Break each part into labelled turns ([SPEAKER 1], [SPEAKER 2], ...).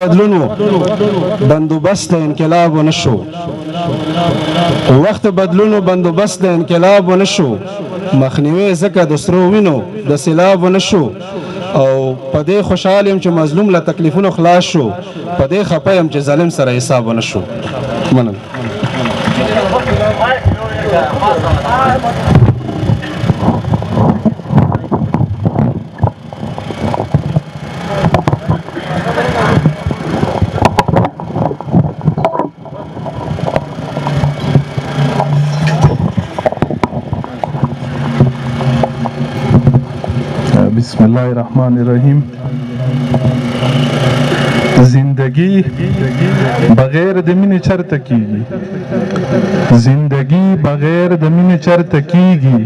[SPEAKER 1] بدلونو بندوبست انقلاب ونشو وخت بدلونو بندوبست انقلاب ونشو مخنیوي زکه د سرو وینو د سیلاب ونشو او په دې خوشحال یم چې مظلوم له تکلیفونو خلاص شو په دې خفه یم چې ظالم سره حساب ونشو مننه
[SPEAKER 2] بسم الله الرحمن الرحیم. زندگی بغیر د مینې چرته کیږي، زندگی بغیر د مینې چرته کیږي،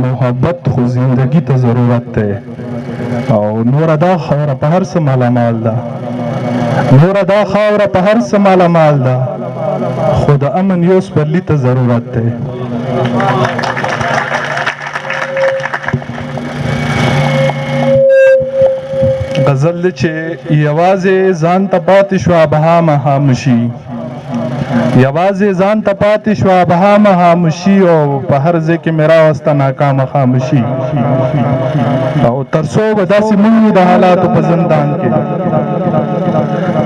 [SPEAKER 2] محبت خو زندگی ته ضرورت دی او نور دا خاوره په هر څه مالامال ده، نور دا خاوره په هر څه مالامال ده، خو د امن یو سپرلي ته ضرورت دی. غزل دی چې یوازې ځان ته پاتې شوه بها مهامشي، یوازې ځان ته پاتې شوه بها مهامشي او په هر ځای کې مې راوسته ناکامه خاموشي او تر څو به داسې موږ یو د حالاتو په زندان کې،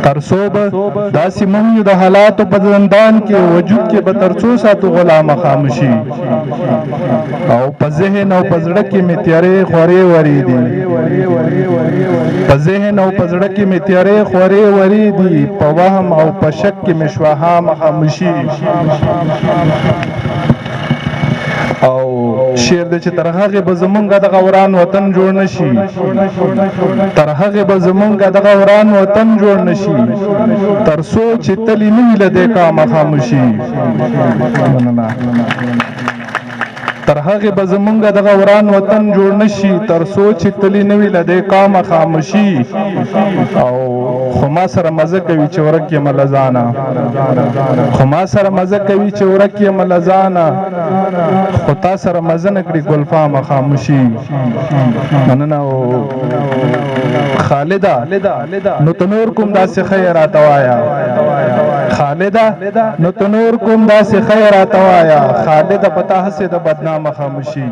[SPEAKER 2] تر څو به داسې موږ یو د حالاتو په زندان کې، وجود کې به تر څو ساتو غلامه خاموشي او په ذهن او په زړه کې مې تیارې خورې ورېدي، په ذهن او په زړه کې مې تیارې خورې ورېدي، په وهم او په شک کې مې شوه خاموشي. او شعر دی چې تر هغې به زمونږ دغه وران وطن جوړ نشي، تر هغې به زمونږ دغه وران وطن جوړ نشي، تر څو چې تلې نه وي له دې کامه خاموشي. تر هغې به زمونږ دغه وران وطن جوړ نشي، تر څو چې تلې نه وي له دې کامه خاموشي. او خو ما سره مزه کوي چې ورک یم له ځانه، خو ما سره مزه کوي چې ورک یم له ځانه، خو تا سره مزه نه کړي ګلفامه خاموشي. مننه. او خالده نو ته نور کوم داسې ښه راته وایه، خالده نو ته نور کوم داسې ښه راته وایه، خالده په تا هسې د بدنامه خاموشي.